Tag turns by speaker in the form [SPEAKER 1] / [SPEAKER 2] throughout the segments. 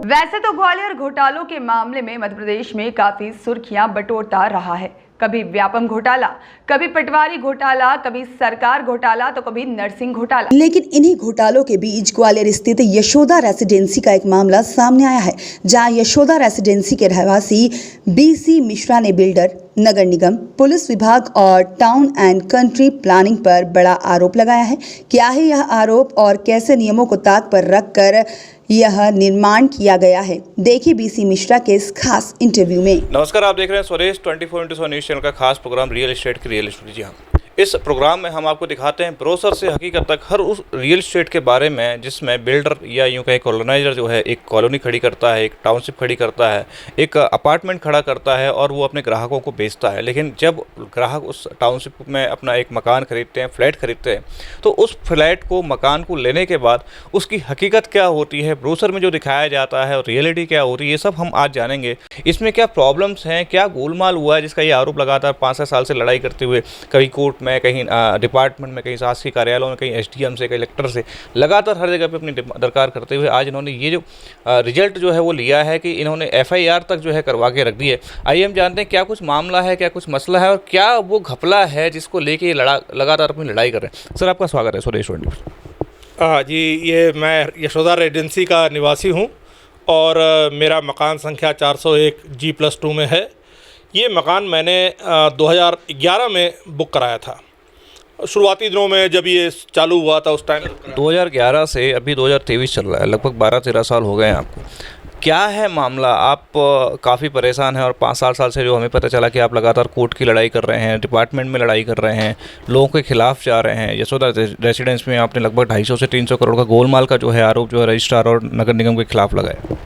[SPEAKER 1] वैसे तो ग्वालियर घोटालों के मामले में मध्य प्रदेश में काफी सुर्खियां बटोरता रहा है। कभी व्यापम घोटाला, कभी पटवारी घोटाला, कभी सरकार घोटाला, तो कभी नर्सिंग घोटाला। लेकिन इन्हीं घोटालों के बीच ग्वालियर स्थित यशोदा रेसिडेंसी का एक मामला सामने आया है, जहां यशोदा रेसिडेंसी के रहवासी BC मिश्रा ने बिल्डर, नगर निगम, पुलिस विभाग और टाउन एंड कंट्री प्लानिंग पर बड़ा आरोप लगाया है। क्या है यह आरोप और कैसे नियमों को ताक पर रखकर यह निर्माण किया गया है, देखिए BC मिश्रा के इस खास इंटरव्यू में।
[SPEAKER 2] नमस्कार, आप देख रहे हैं स्वदेश 24x7 न्यूज़ चैनल का खास प्रोग्राम रियल एस्टेट की रियल स्टोरी। जी हाँ, इस प्रोग्राम में हम आपको दिखाते हैं ब्रोशर से हकीकत तक हर उस रियल एस्टेट के बारे में जिसमें बिल्डर या यूँ कहें कॉलोनाइजर जो है एक कॉलोनी खड़ी करता है, एक टाउनशिप खड़ी करता है, एक अपार्टमेंट खड़ा करता है और वो अपने ग्राहकों को बेचता है। लेकिन जब ग्राहक उस टाउनशिप में अपना एक मकान खरीदते हैं, फ्लैट खरीदते हैं, तो उस फ्लैट को, मकान को लेने के बाद उसकी हकीकत क्या होती है, ब्रोशर में जो दिखाया जाता है और रियलिटी क्या होती है, ये सब हम आज जानेंगे। इसमें क्या प्रॉब्लम्स हैं, क्या गोलमाल हुआ है जिसका ये आरोप लगातार 5-6 साल से लड़ाई करते हुए, कभी कोर्ट में, कहीं डिपार्टमेंट में, कहीं शासकीय कार्यालयों में, कहीं SDM से, कलेक्टर से, लगातार हर जगह पे अपनी दरकार करते हुए आज इन्होंने ये जो रिजल्ट जो है वो लिया है कि इन्होंने FIR तक जो है करवा के रख दी है। आइए हम जानते हैं क्या कुछ मामला है, क्या कुछ मसला है और क्या वो घपला है जिसको लेके लगातार अपनी लड़ाई कर रहे हैं। सर, आपका स्वागत है स्वदेश न्यूज़।
[SPEAKER 3] जी, ये मैं यशोदा रेजिडेंसी का निवासी हूँ और मेरा मकान संख्या 401 G+2 में है। ये मकान मैंने 2011 में बुक कराया था। शुरुआती दिनों में जब ये चालू हुआ था उस टाइम
[SPEAKER 2] 2011 से अभी 2023 चल रहा है, लगभग 12-13 साल हो गए हैं आपको। क्या है मामला? आप काफ़ी परेशान हैं और 5-7 साल से जो हमें पता चला कि आप लगातार कोर्ट की लड़ाई कर रहे हैं, डिपार्टमेंट में लड़ाई कर रहे हैं, लोगों के खिलाफ जा रहे हैं। यशोदा रेसिडेंस में आपने लगभग 250 से 300 करोड़ का गोलमाल का जो है आरोप जो है रजिस्ट्रार और नगर निगम के खिलाफ लगाया।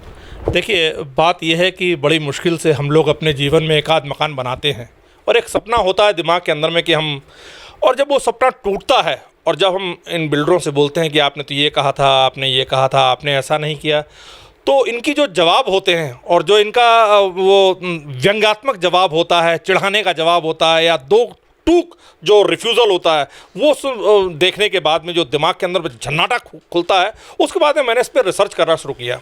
[SPEAKER 3] देखिए, बात यह है कि बड़ी मुश्किल से हम लोग अपने जीवन में एक आध मकान बनाते हैं और एक सपना होता है दिमाग के अंदर में कि हम, और जब वो सपना टूटता है और जब हम इन बिल्डरों से बोलते हैं कि आपने तो ये कहा था, आपने ये कहा था, आपने ऐसा नहीं किया, तो इनकी जो जवाब होते हैं और जो इनका वो व्यंग्यात्मक जवाब होता है, चिढ़ाने का जवाब होता है या दो टूक जो रिफ्यूज़ल होता है, वो देखने के बाद में जो दिमाग के अंदर झन्नाटा खुलता है, उसके बाद में मैंने इस पर रिसर्च करना शुरू किया।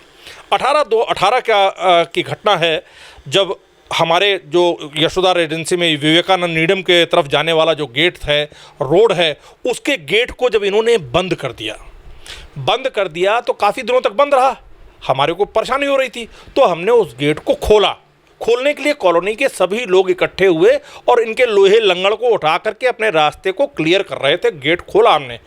[SPEAKER 3] 18/2/18 की घटना है जब हमारे जो यशोदा रेजिडेंसी में विवेकानंद नीडम के तरफ जाने वाला जो गेट है, रोड है, उसके गेट को जब इन्होंने बंद कर दिया तो काफ़ी दिनों तक बंद रहा। हमारे को परेशानी हो रही थी तो हमने उस गेट को खोला। खोलने के लिए कॉलोनी के सभी लोग इकट्ठे हुए और इनके लोहे लंगड़ को उठा करके अपने रास्ते को क्लियर कर रहे थे। गेट खोला हमने।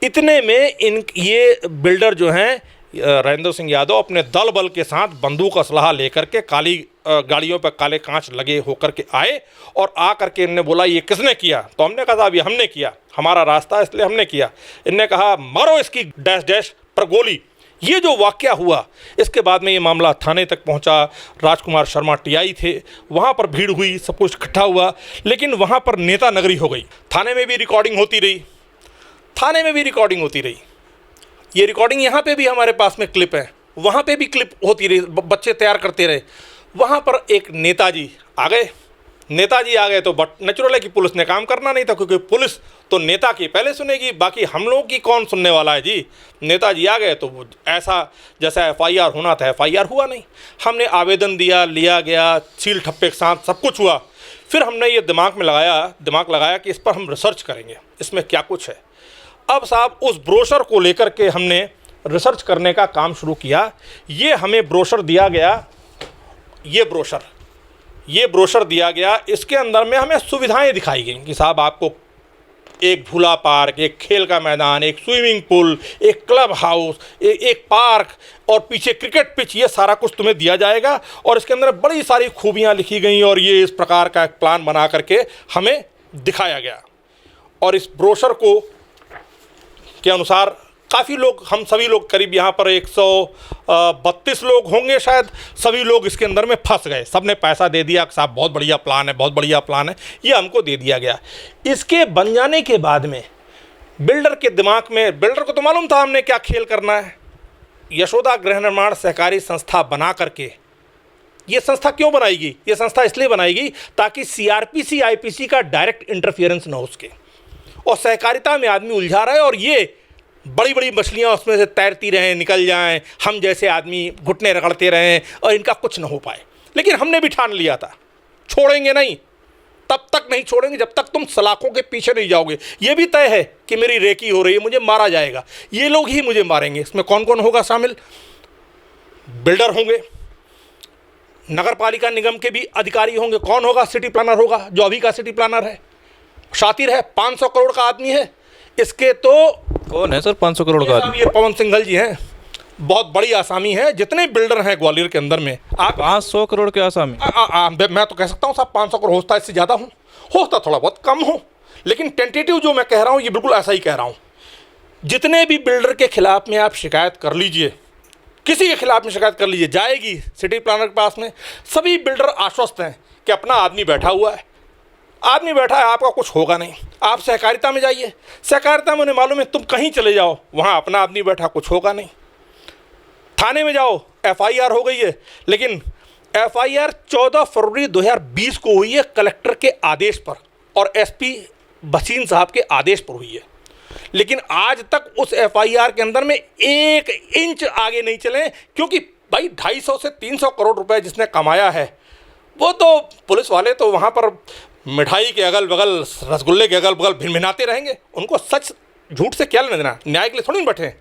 [SPEAKER 3] इतने में ये बिल्डर जो हैं राजेंद्र सिंह यादव अपने दल बल के साथ बंदूक असलहा लेकर के काली गाड़ियों पर काले कांच लगे होकर के आए और आ करके इनने बोला ये किसने किया? तो हमने कहा साहब ये हमने किया, हमारा रास्ता है इसलिए हमने किया। इनने कहा मारो इसकी डैश डैश पर गोली। ये जो वाक़या हुआ, इसके बाद में ये मामला थाने तक पहुंचा। राजकुमार शर्मा TI थे, वहाँ पर भीड़ हुई, सब कुछ इकट्ठा हुआ, लेकिन वहाँ पर नेता नगरी हो गई। थाने में भी रिकॉर्डिंग होती रही। ये रिकॉर्डिंग यहाँ पे भी हमारे पास में क्लिप है, वहाँ पे भी क्लिप होती रही, बच्चे तैयार करते रहे। वहाँ पर एक नेताजी आ गए तो बट नेचुरल है कि पुलिस ने काम करना नहीं था, क्योंकि पुलिस तो नेता की पहले सुनेगी, बाकी हम लोगों की कौन सुनने वाला है जी। नेताजी आ गए तो ऐसा जैसा FIR होना था FIR हुआ नहीं। हमने आवेदन दिया, लिया गया, सील ठप्पे के साथ सब कुछ हुआ। फिर हमने ये दिमाग लगाया कि इस पर हम रिसर्च करेंगे, इसमें क्या कुछ है। अब साहब उस ब्रोशर को लेकर के हमने रिसर्च करने का काम शुरू किया। ये हमें ब्रोशर दिया गया, ये ब्रोशर दिया गया। इसके अंदर में हमें सुविधाएं दिखाई गई कि साहब आपको एक झूला पार्क, एक खेल का मैदान, एक स्विमिंग पूल, एक क्लब हाउस, एक पार्क और पीछे क्रिकेट पिच, ये सारा कुछ तुम्हें दिया जाएगा। और इसके अंदर बड़ी सारी खूबियां लिखी गई और ये इस प्रकार का एक प्लान बना करके हमें दिखाया गया। और इस ब्रोशर के अनुसार काफ़ी लोग, हम सभी लोग करीब यहाँ पर 132 लोग होंगे शायद, सभी लोग इसके अंदर में फंस गए। सब ने पैसा दे दिया, साहब बहुत बढ़िया प्लान है, ये हमको दे दिया गया। इसके बन जाने के बाद में बिल्डर के दिमाग में, बिल्डर को तो मालूम था हमने क्या खेल करना है। यशोदा गृह निर्माण सहकारी संस्था बना करके, ये संस्था क्यों बनाएगी? ये संस्था इसलिए बनाएगी ताकि CRPC IPC का डायरेक्ट इंटरफियरेंस न हो उसके, और सहकारिता में आदमी उलझा रहा है और ये बड़ी बड़ी मछलियाँ उसमें से तैरती रहें, निकल जाएं, हम जैसे आदमी घुटने रगड़ते रहें और इनका कुछ न हो पाए। लेकिन हमने भी ठान लिया था, छोड़ेंगे नहीं, तब तक नहीं छोड़ेंगे जब तक तुम सलाखों के पीछे नहीं जाओगे। ये भी तय है कि मेरी रेकी हो रही है, मुझे मारा जाएगा, ये लोग ही मुझे मारेंगे। इसमें कौन कौन होगा शामिल? बिल्डर होंगे, नगर पालिका निगम के भी अधिकारी होंगे। कौन होगा? सिटी प्लानर होगा, जो अभी का सिटी प्लानर है, शातिर है, 500 करोड़ का आदमी है। इसके तो
[SPEAKER 2] कौन है सर 500 करोड़ का आदमी?
[SPEAKER 3] ये पवन सिंघल जी हैं, बहुत बड़ी आसामी है। जितने बिल्डर हैं ग्वालियर के अंदर में, आप
[SPEAKER 2] 500 करोड़ के आसामी?
[SPEAKER 3] मैं तो कह सकता हूँ साहब 500 करोड़ होता है, इससे ज़्यादा होता थोड़ा बहुत कम हो, लेकिन टेंटेटिव जो मैं कह रहा हूँ ये बिल्कुल ऐसा ही कह रहा हूँ। जितने भी बिल्डर के खिलाफ में आप शिकायत कर लीजिए, किसी के खिलाफ में शिकायत कर लीजिए, जाएगी सिटी प्लानर के पास में। सभी बिल्डर आश्वस्त हैं कि अपना आदमी बैठा हुआ है, आदमी बैठा है, आपका कुछ होगा नहीं। आप सहकारिता में जाइए, सहकारिता में उन्हें मालूम है तुम कहीं चले जाओ, वहाँ अपना आदमी बैठा, कुछ होगा नहीं। थाने में जाओ, FIR हो गई है, लेकिन FIR 14 फरवरी 2020 को हुई है कलेक्टर के आदेश पर और SP भसीन साहब के आदेश पर हुई है। लेकिन आज तक उस FIR के अंदर में 1 इंच आगे नहीं चले, क्योंकि भाई 250 से 300 करोड़ रुपए जिसने कमाया है, वो तो पुलिस वाले तो वहाँ पर मिठाई के अगल बगल, रसगुल्ले के अगल बगल भिनभिनाते रहेंगे। उनको सच झूठ से क्या लेना देना, न्याय के लिए थोड़ी बैठे हैं।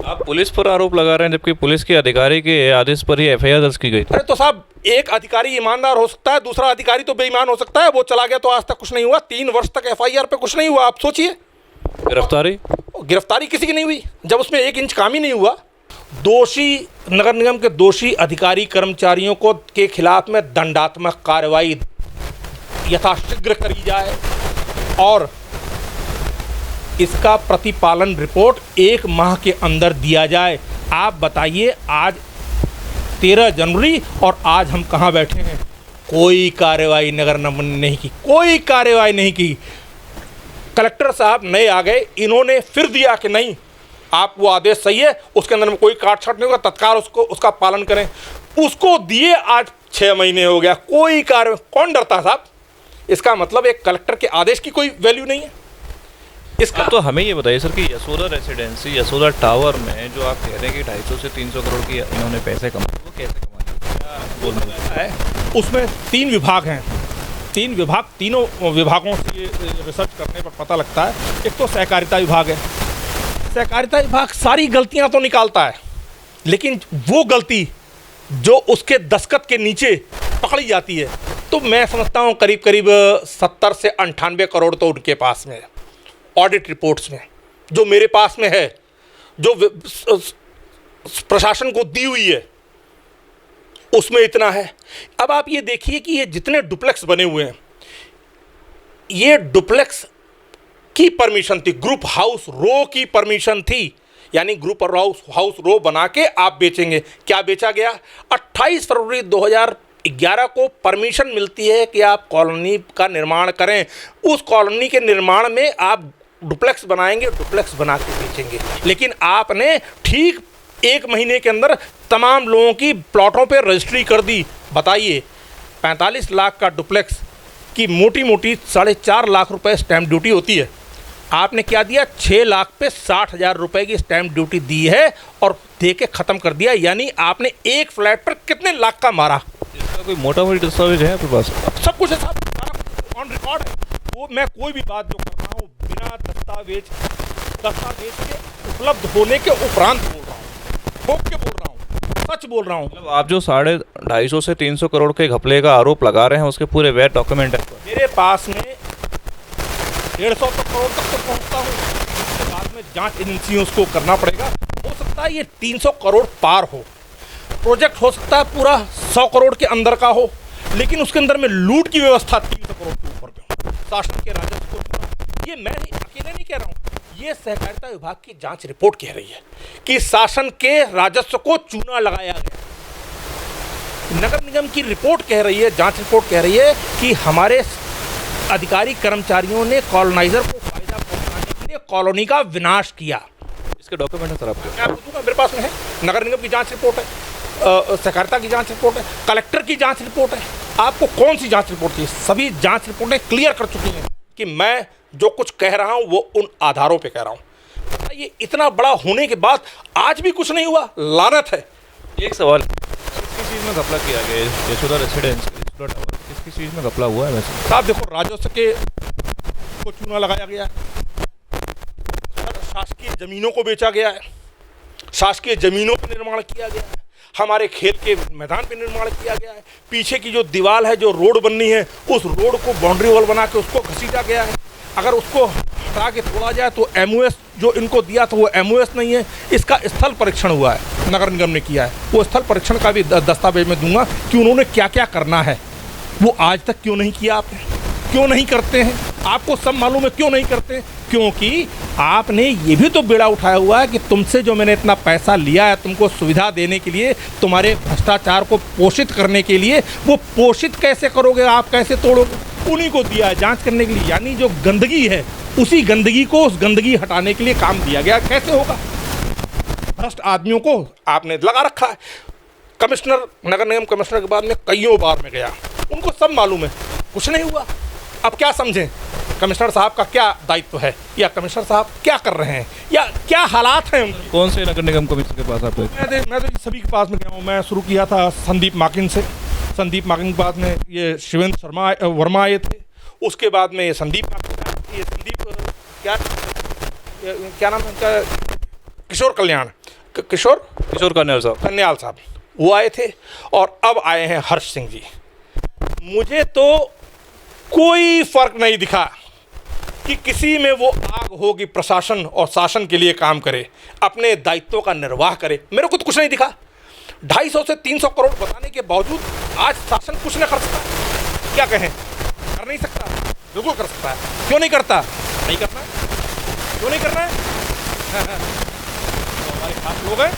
[SPEAKER 2] आप पुलिस पर आरोप लगा रहे हैं, जबकि पुलिस के अधिकारी के आदेश पर ही FIR दर्ज की गई।
[SPEAKER 3] अरे तो साहब, एक अधिकारी ईमानदार हो सकता है, दूसरा अधिकारी तो बेईमान हो सकता है। वो चला गया तो आज तक कुछ नहीं हुआ, 3 वर्ष तक FIR पे कुछ नहीं हुआ। आप सोचिए, गिरफ्तारी किसी की नहीं हुई जब उसमें 1 इंच काम ही नहीं हुआ। दोषी नगर निगम के दोषी अधिकारी कर्मचारियों को के खिलाफ में दंडात्मक कार्रवाई यथाशीघ्र करी जाए और इसका प्रतिपालन रिपोर्ट 1 माह के अंदर दिया जाए। आप बताइए, आज 13 जनवरी और आज हम कहाँ बैठे हैं? कोई कार्रवाई नगर निगम ने नहीं की, कोई कार्रवाई नहीं की। कलेक्टर साहब नए आ गए, इन्होंने फिर दिया कि नहीं, आप वो आदेश सही है, उसके अंदर में कोई काट-छाट नहीं होगा, तत्काल उसका पालन करें। उसको दिए आज 6 महीने हो गया, कोई कार्रवाई। कौन डरता साहब? इसका मतलब एक कलेक्टर के आदेश की कोई वैल्यू नहीं है।
[SPEAKER 2] इसका तो हमें ये बताइए सर कि यशोदा रेसिडेंसी, यशोदा टावर में जो आप कह रहे हैं कि 250 से 300 करोड़ की इन्होंने पैसे कमाए, वो कैसे कमाए?
[SPEAKER 3] उसमें 3 विभाग हैं, 3 विभाग, तीनों विभागों से ये रिसर्च करने पर पता लगता है। एक तो सहकारिता विभाग है। सहकारिता विभाग सारी गलतियां तो निकालता है, लेकिन वो गलती जो उसके दस्तखत के नीचे पकड़ी जाती है, तो मैं समझता हूँ करीब करीब 70 से 98 करोड़ तो उनके पास में है। ऑडिट रिपोर्ट्स में जो मेरे पास में है, जो प्रशासन को दी हुई है, उसमें इतना है। अब आप ये देखिए कि ये जितने डुप्लेक्स बने हुए हैं, ये डुप्लेक्स की परमिशन थी, ग्रुप हाउस रो की परमिशन थी, यानी ग्रुप हाउस रो बना के आप बेचेंगे। क्या बेचा गया? 28 फरवरी 2011 को परमिशन मिलती है कि आप कॉलोनी का निर्माण करें। उस कॉलोनी के निर्माण में आप डुप्लेक्स बनाएंगे, डुप्लेक्स बना के बेचेंगे। लेकिन आपने ठीक 1 महीने के अंदर तमाम लोगों की प्लॉटों पे रजिस्ट्री कर दी। बताइए, 45 लाख का डुप्लेक्स की मोटी मोटी 4.5 लाख रुपए स्टैम्प ड्यूटी होती है। आपने क्या दिया? 6 लाख पे 60,000 रुपए की स्टैम्प ड्यूटी दी है और दे के ख़त्म कर दिया। यानी आपने एक फ्लैट पर कितने लाख का मारा?
[SPEAKER 2] इसका कोई मोटा मोटी दस्तावेज है आपके पास?
[SPEAKER 3] सब कुछ है साहब, सारा ऑन रिकॉर्ड है। वो मैं कोई भी बात जो कर रहा हूँ बिना दस्तावेज के उपलब्ध होने के उपरांत बोल रहा हूँ, ठोक के बोल रहा हूँ, सच बोल रहा हूँ।
[SPEAKER 2] मतलब आप जो 250 से 300 करोड़ के घपले का आरोप लगा रहे हैं, उसके पूरे वैध डॉक्यूमेंट है
[SPEAKER 3] मेरे पास में। 150 करोड़ तक तो पहुँचता हूँ, उसके बाद में जांच एजेंसियों को करना पड़ेगा। हो सकता है ये 300 करोड़ पार हो, प्रोजेक्ट हो सकता है पूरा 100 करोड़ के अंदर का हो, लेकिन उसके अंदर में लूट की व्यवस्था 300 करोड़ के ऊपर पे हो। शासन के राजस्व को, ये मैं अकेले नहीं कह रहा हूँ, ये सहकारिता विभाग की जांच रिपोर्ट कह रही है कि शासन के राजस्व को चूना लगाया गया। नगर निगम की रिपोर्ट कह रही है, जांच रिपोर्ट कह रही है कि हमारे अधिकारी कर्मचारियों ने कॉलोनाइजर को फायदा पहुंचाने के लिए कॉलोनी का विनाश किया।
[SPEAKER 2] इसके डॉक्यूमेंट है सर आपके?
[SPEAKER 3] मैं आपको दूंगा, मेरे पास में है। नगर निगम की जांच रिपोर्ट है, सहकारिता की जांच रिपोर्ट है, कलेक्टर की जांच रिपोर्ट है। आपको कौन सी जांच रिपोर्ट चाहिए? सभी जांच रिपोर्टें क्लियर कर चुकी हैं कि मैं जो कुछ कह रहा हूं वो उन आधारों पे कह रहा हूं। ये इतना बड़ा होने के बाद आज भी कुछ नहीं हुआ, लानत है।
[SPEAKER 2] एक सवाल, किस चीज़ में घपला किया गया है? यशोदा रेसिडेंस, यशोदा टावर, किस चीज़ में घपला हुआ है वैसे?
[SPEAKER 3] साहब देखो, राजस्व के को चूना लगाया गया है, शासकीय जमीनों को बेचा गया है, शासकीय जमीनों पर निर्माण किया गया है, हमारे खेल के मैदान पे निर्माण किया गया है, पीछे की जो दीवार है, जो रोड बननी है, उस रोड को बाउंड्री वॉल बना के उसको घसीटा गया है। अगर उसको हटा के तोड़ा जाए तो MOS जो इनको दिया था वो MOS नहीं है, इसका स्थल परीक्षण हुआ है, नगर निगम ने किया है। वो स्थल परीक्षण का भी दस्तावेज मैं दूंगा कि उन्होंने क्या क्या करना है, वो आज तक क्यों नहीं किया आपने, क्यों नहीं करते हैं? आपको सब मालूम है क्यों नहीं करते? क्योंकि आपने ये भी तो बेड़ा उठाया हुआ है कि तुमसे जो मैंने इतना पैसा लिया है तुमको सुविधा देने के लिए, तुम्हारे भ्रष्टाचार को पोषित करने के लिए, वो पोषित कैसे करोगे आप, कैसे तोड़ोगे? उन्हीं को दिया है जांच करने के लिए, यानी जो गंदगी है उसी गंदगी को, उस गंदगी हटाने के लिए काम दिया गया। कैसे होगा? भ्रष्ट आदमियों को आपने लगा रखा है। कमिश्नर, नगर निगम कमिश्नर के बाद में कईयों बार में गया, उनको सब मालूम है, कुछ नहीं हुआ। अब क्या समझें, कमिश्नर साहब का क्या दायित्व है, या कमिश्नर साहब क्या कर रहे हैं, या क्या हालात हैं उनके?
[SPEAKER 2] कौन से नगर निगम कमिश्नर के पास आप गए?
[SPEAKER 3] मैं तो सभी के पास में गया हूँ। मैं शुरू किया था संदीप माकिन से, संदीप माकिन के बाद में ये शिवेंद्र वर्मा आए थे, उसके बाद में ये संदीप क्या नाम है उनका, किशोर कन्याल साहब, वो आए थे, और अब आए हैं हर्ष सिंह जी। मुझे तो कोई फर्क नहीं दिखा कि किसी में वो आग हो कि प्रशासन और शासन के लिए काम करे, अपने दायित्वों का निर्वाह करे। मेरे को तो कुछ नहीं दिखा। 250 से 300 करोड़ बताने के बावजूद आज शासन कुछ नहीं कर सकता। क्या कहें, कर नहीं सकता? बिल्कुल कर सकता है। क्यों नहीं करता? नहीं करना है। क्यों नहीं करना है? तो हमारे खास लोग हैं,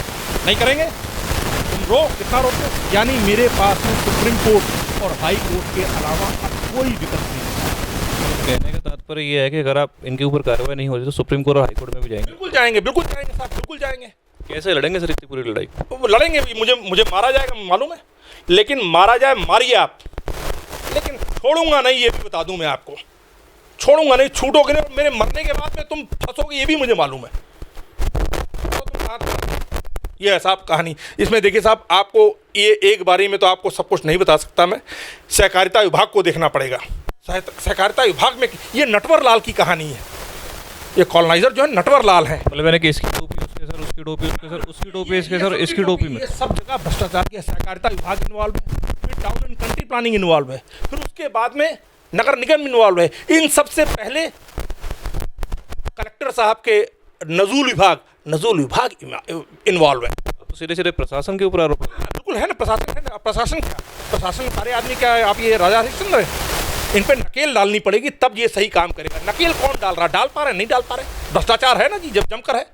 [SPEAKER 3] नहीं करेंगे। तुम कितना रोकते? यानी मेरे पास में सुप्रीम कोर्ट और हाई कोर्ट के अलावा कोई विकल्प नहीं है।
[SPEAKER 2] कहने का तात्पर्य ये है कि अगर आप इनके ऊपर कार्रवाई नहीं होती तो सुप्रीम कोर्ट और हाई कोर्ट में भी जाएंगे?
[SPEAKER 3] बिल्कुल जाएंगे, बिल्कुल जाएंगे साहब, बिल्कुल जाएंगे।
[SPEAKER 2] कैसे लड़ेंगे सर इतनी पूरी लड़ाई?
[SPEAKER 3] लड़ेंगे भी, मुझे मारा जाएगा मालूम है, लेकिन मारा जाए मारिए आप, लेकिन छोड़ूंगा नहीं, ये भी बता दूं मैं आपको, छोड़ूंगा नहीं, छूटोगे नहीं। मेरे मरने के बाद में तुम फंसोगे, ये भी मुझे मालूम है। तो तुम साथ, ये है साहब कहानी। इसमें देखिए साहब, आपको ये एक बारी में तो आपको सब कुछ नहीं बता सकता मैं, सहकारिता विभाग को देखना पड़ेगा। सहकारिता विभाग में ये नटवर लाल की कहानी है। ये कॉलोनाइजर जो है नटवर लाल है।
[SPEAKER 2] मतलब मैंने कि इसकी टोपी उसके सर, उसकी टोपी उसके सर, उसकी टोपी इसके सर, इसकी टोपी में,
[SPEAKER 3] सब जगह भ्रष्टाचार की। सहकारिता विभाग इन्वॉल्व है, फिर town and country planning involve है, फिर उसके बाद में नगर निगम इन्वॉल्व है। इन सबसे पहले कलेक्टर साहब के नजूल विभाग इन्वॉल्व है।
[SPEAKER 2] तो सीधे सीधे प्रशासन के ऊपर आरोप?
[SPEAKER 3] बिल्कुल है ना, प्रशासन है ना। प्रशासन क्या, प्रशासन सारे आदमी क्या है? आप ये राजा हरिश्चंद्र है? इन पर नकेल डालनी पड़ेगी तब ये सही काम करेगा। नकेल कौन डाल रहा? डाल पा रहे? नहीं डाल पा रहे। भ्रष्टाचार है ना जी, जब जमकर है।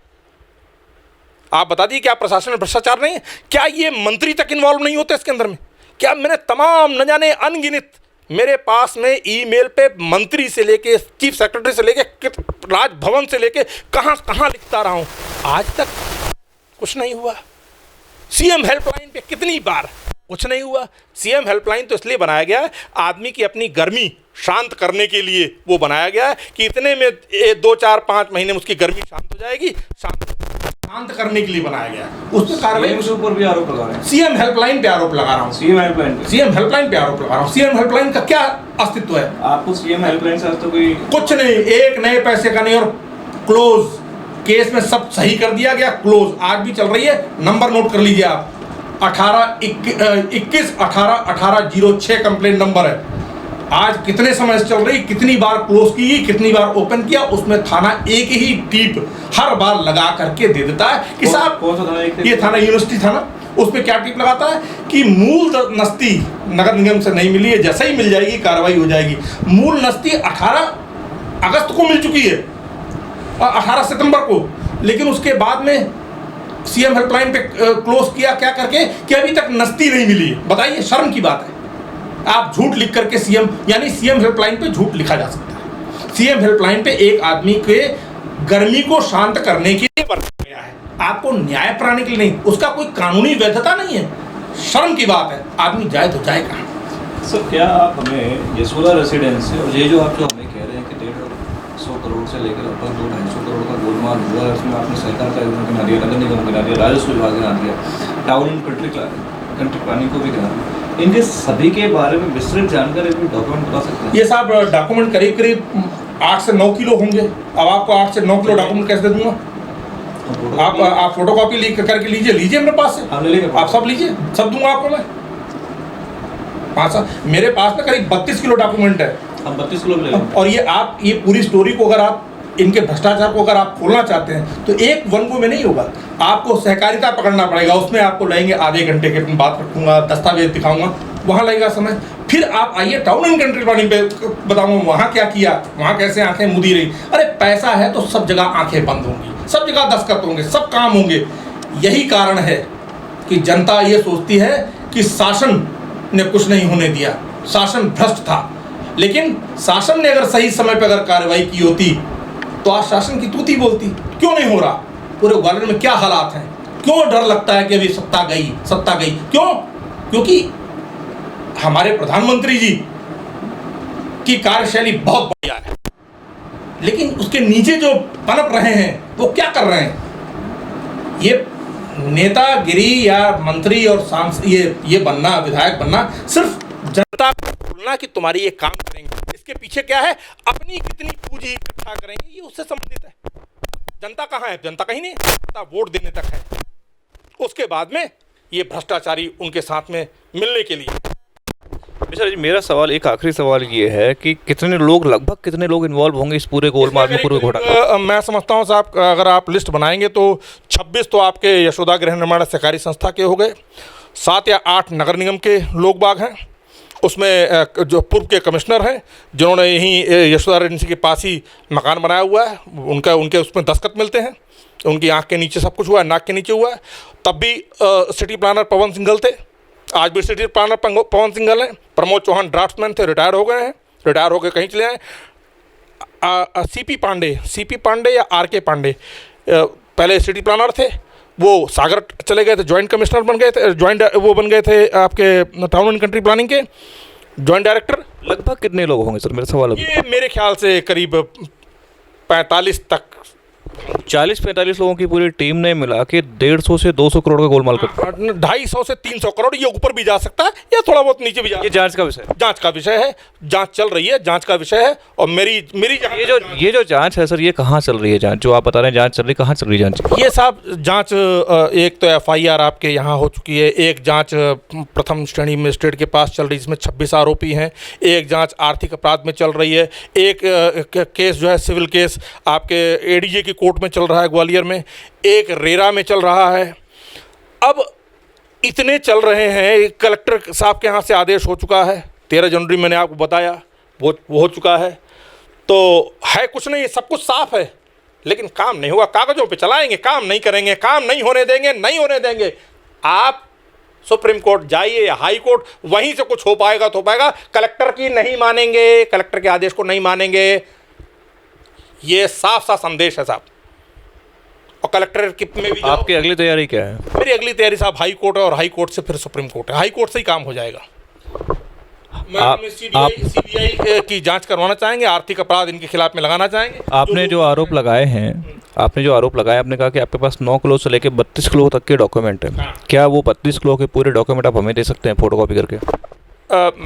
[SPEAKER 3] आप बता दिए क्या प्रशासन में भ्रष्टाचार नहीं है? क्या ये मंत्री तक इन्वॉल्व नहीं होते इसके अंदर में? क्या मैंने तमाम न जाने अनगिनत, मेरे पास में ईमेल पे मंत्री से लेके चीफ सेक्रेटरी से लेके राजभवन से लेके कहाँ कहाँ लिखता रहा हूँ, आज तक कुछ नहीं हुआ। सीएम हेल्पलाइन पे कितनी बार, कुछ नहीं हुआ। सीएम हेल्पलाइन तो इसलिए बनाया गया है, आदमी की अपनी गर्मी शांत करने के लिए वो बनाया गया है कि इतने में 2, 4, 5 महीने में उसकी गर्मी शांत हो जाएगी। शांत करने के लिए बनाया गया है। उस पर कार्रवाई
[SPEAKER 2] उसके ऊपर भी आरोप लगा रहे हैं।
[SPEAKER 3] सीएम हेल्पलाइन पे आरोप लगा रहा हूँ। सीएम हेल्पलाइन पे आरोप लगा रहा हूँ। सीएम हेल्पलाइन का क्या अस्तित्व है?
[SPEAKER 2] आपको सीएम हेल्पलाइन से तो कोई
[SPEAKER 3] कुछ नहीं, एक नए पैसे का नहीं, और क्लोज केस में सब सही कर दिया गया। क्लोज आज भी चल रही है, नंबर नोट कर लीजिए आप, 21/18/18/06 कंप्लेंट नंबर है। आज कितने समय से चल रही, कितनी बार क्लोज की, कितनी बार ओपन किया, उसमें थाना एक ही टीप हर बार लगा करके दे देता है कि साहब
[SPEAKER 2] कौन सा थाना?
[SPEAKER 3] ये थाना यूनिवर्सिटी थाना, उसमें क्या टीप लगाता है कि मूल नस्ती नगर निगम से नहीं मिली है, जैसे ही मिल जाएगी कार्रवाई हो जाएगी। मूल नस्ती 18 अगस्त को मिल चुकी है, 18 सितंबर को, लेकिन उसके बाद में सीएम हेल्पलाइन पे क्लोज किया क्या करके कि अभी तक नस्ती नहीं मिली है। बताइए, शर्म की बात है। आप झूठ लिख करके सीएम, यानी सीएम हेल्पलाइन पे झूठ लिखा जा सकता है। सीएम हेल्पलाइन पे एक आदमी के गर्मी को शांत करने के लिए बनाया गया है, आपको न्याय प्रणाली के लिए नहीं। उसका कोई कानूनी वैधता नहीं है। शर्म की बात है। आदमी जाए तो जाए कहाँ?
[SPEAKER 2] सर क्या आप हमें यशोदा रेसिडेंस से, और ये जो आप जो हमें कह रहे हैं कि 150 करोड़ करोड़ से लेकर लगभग 200-250 करोड़ का गोलमाल हुआ है। उसमें आपने सहकारिता योजना गिना दिया, नगर निगम गिना दिया, राजस्व विभाग गिना दिया, टाउन एंड कंट्री प्लानिंग को भी गिना दिया। इनके सभी के बारे में विस्तृत जानकारी कोई डॉक्यूमेंट बता सकते हैं?
[SPEAKER 3] ये साहब डॉक्यूमेंट करीब करीब 8 से 9 किलो होंगे। अब आपको 8 से 9 किलो डॉक्यूमेंट कैसे दे दूंगा? आप फोटोकॉपी करके लीजिए मेरे पास से, आप सब लीजिए, सब दूंगा आपको मैं। हाँ सर, मेरे पास में करीब 32 किलो डॉक्यूमेंट है।
[SPEAKER 2] हम 32 किलो ले लेंगे।
[SPEAKER 3] और ये पूरी स्टोरी को अगर आप इनके भ्रष्टाचार को अगर आप खोलना चाहते हैं तो एक वन गो में नहीं होगा, आपको सहकारिता पकड़ना पड़ेगा। उसमें आपको लगेंगे आधे घंटे के, बात रखूंगा, दस्तावेज दिखाऊंगा, वहाँ लगेगा समय। फिर आप आइए टाउन एंड कंट्री प्लानिंग पे, बताऊंगा वहाँ क्या किया, वहाँ कैसे आंखें मुदी रही। अरे पैसा है तो सब जगह आंखें बंद होंगी, सब जगह दस्तखत होंगे, सब काम होंगे। यही कारण है कि जनता ये सोचती है कि शासन ने कुछ नहीं होने दिया, शासन भ्रष्ट था। लेकिन शासन ने अगर सही समय पर अगर कार्रवाई की होती तो आज शासन की तूती बोलती। क्यों नहीं हो रहा? पूरे ग्वालियर में क्या हालात हैं? क्यों डर लगता है कि अभी सत्ता गई? क्यों? क्योंकि हमारे प्रधानमंत्री जी की कार्यशैली बहुत बढ़िया है, लेकिन उसके नीचे जो पनप रहे हैं वो क्या कर रहे हैं? ये नेतागिरी या मंत्री और सांसद, ये बनना, विधायक बनना, सिर्फ जनता को बोलना कि तुम्हारी ये काम करेंगे, इसके पीछे क्या है, अपनी कितनी पूंजी इकट्ठा करेंगे, ये उससे संबंधित है। जनता कहाँ है? जनता कहीं नहीं, जनता वोट देने तक है। उसके बाद में ये भ्रष्टाचारी उनके साथ में मिलने के लिए।
[SPEAKER 2] मिश्रा जी, मेरा सवाल, एक आखिरी सवाल ये है कि लगभग कितने लोग इन्वॉल्व होंगे इस पूरे गोलमाल में, पूरे घोटाले?
[SPEAKER 3] मैं समझता हूँ साहब, अगर आप लिस्ट बनाएंगे तो 26 तो आपके यशोदा गृह निर्माण सहकारी संस्था के हो गए, 7 या 8 नगर निगम के लोग बाग हैं, उसमें जो पूर्व के कमिश्नर हैं जिन्होंने यहीं यशोदा रेजिडेंसी के पास ही मकान बनाया हुआ है, उनके उसमें दस्तखत मिलते हैं, उनकी आंख के नीचे सब कुछ हुआ है, नाक के नीचे हुआ है। तब भी सिटी प्लानर पवन सिंघल थे, आज भी सिटी प्लानर पवन सिंघल हैं। प्रमोद चौहान ड्राफ्ट्समैन थे, रिटायर हो गए हैं, रिटायर होकर कहीं चले आए। सीपी पांडे या आर.के. पांडे पहले सिटी प्लानर थे, वो सागर चले गए थे, जॉइंट कमिश्नर बन गए थे, वो बन गए थे आपके टाउन एंड कंट्री प्लानिंग के जॉइंट डायरेक्टर।
[SPEAKER 2] लगभग कितने लोग होंगे सर, मेरा सवाल?
[SPEAKER 3] ये मेरे ख्याल से करीब 45 तक,
[SPEAKER 2] 40-45 लोगों की पूरी टीम ने मिला के 150 से 200 करोड़ का गोलमाल कर,
[SPEAKER 3] 250 से 300 करोड़, ये ऊपर भी जा सकता है या थोड़ा बहुत नीचे भी जा सकता है।
[SPEAKER 2] ये जांच का विषय
[SPEAKER 3] है, जांच चल रही है, जांच का विषय है। और मेरी
[SPEAKER 2] ये जो जांच है सर, ये कहाँ चल रही है जांच? जो आप बता रहे हैं जांच चल रही है, कहाँ चल रही है जांच?
[SPEAKER 3] ये साहब जांच, एक तो FIR आपके यहाँ हो चुकी है, एक जांच प्रथम श्रेणी मजिस्ट्रेट के पास चल रही है जिसमें 26 आरोपी हैं, एक जांच आर्थिक अपराध में चल रही है, एक केस जो है सिविल केस आपके ADJ की कोर्ट में चल रहा है ग्वालियर में, एक रेरा में चल रहा है। अब इतने चल रहे हैं, कलेक्टर साहब के यहाँ से आदेश हो चुका है, 13 जनवरी मैंने आपको बताया, वो हो चुका है। तो है कुछ नहीं, सब कुछ साफ है, लेकिन काम नहीं होगा। कागजों पे चलाएंगे, काम नहीं करेंगे, काम नहीं होने देंगे। आप सुप्रीम कोर्ट जाइए या हाई कोर्ट, वहीं से कुछ हो पाएगा तो हो पाएगा। कलेक्टर की नहीं मानेंगे, कलेक्टर के आदेश को नहीं मानेंगे, ये साफ साफ संदेश है साहब। और कलेक्टर में भी
[SPEAKER 2] आपकी अगली तैयारी क्या है?
[SPEAKER 3] मेरी अगली तैयारी साहब हाई कोर्ट है, और हाई कोर्ट से फिर सुप्रीम कोर्ट है। हाई कोर्ट से ही काम हो जाएगा। मैं CBI की जांच करवाना चाहेंगे, आर्थिक अपराध इनके खिलाफ में लगाना चाहेंगे।
[SPEAKER 2] आपने जो आरोप लगाए हैं, आपने कहा कि आपके पास 9 किलो से लेकर 32 किलो तक के डॉक्यूमेंट हैं। क्या वो 32 किलो के पूरे डॉक्यूमेंट आप हमें दे सकते हैं फोटोकॉपी करके?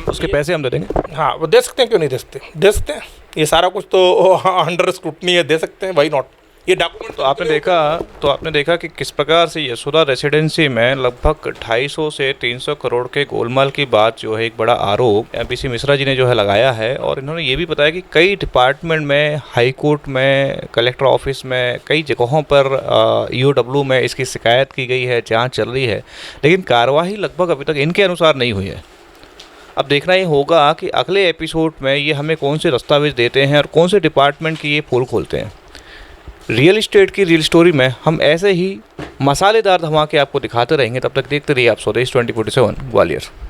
[SPEAKER 2] उसके पैसे हम दे देंगे।
[SPEAKER 3] हाँ, वो दे सकते हैं, क्यों नहीं दे सकते हैं। ये सारा कुछ तो अंडर स्क्रूटनी है, दे सकते हैं, वाई नॉट। ये डॉक्यूमेंट
[SPEAKER 2] तो आपने देखा कि किस प्रकार से यशोदा रेसिडेंसी में लगभग 250 से 300 करोड़ के गोलमाल की बात जो है, एक बड़ा आरोप PC मिश्रा जी ने जो है लगाया है। और इन्होंने ये भी बताया कि कई डिपार्टमेंट में, हाई कोर्ट में, कलेक्टर ऑफिस में, कई जगहों पर EOW में इसकी शिकायत की गई है, जाँच चल रही है, लेकिन कार्रवाई लगभग अभी तक इनके अनुसार नहीं हुई है। अब देखना ये होगा कि अगले एपिसोड में ये हमें कौन से दस्तावेज देते हैं और कौन से डिपार्टमेंट की ये पोल खोलते हैं। रियल इस्टेट की रियल स्टोरी में हम ऐसे ही मसालेदार धमाके आपको दिखाते रहेंगे। तब तक देखते रहिए आप स्वदेश 2047 ग्वालियर।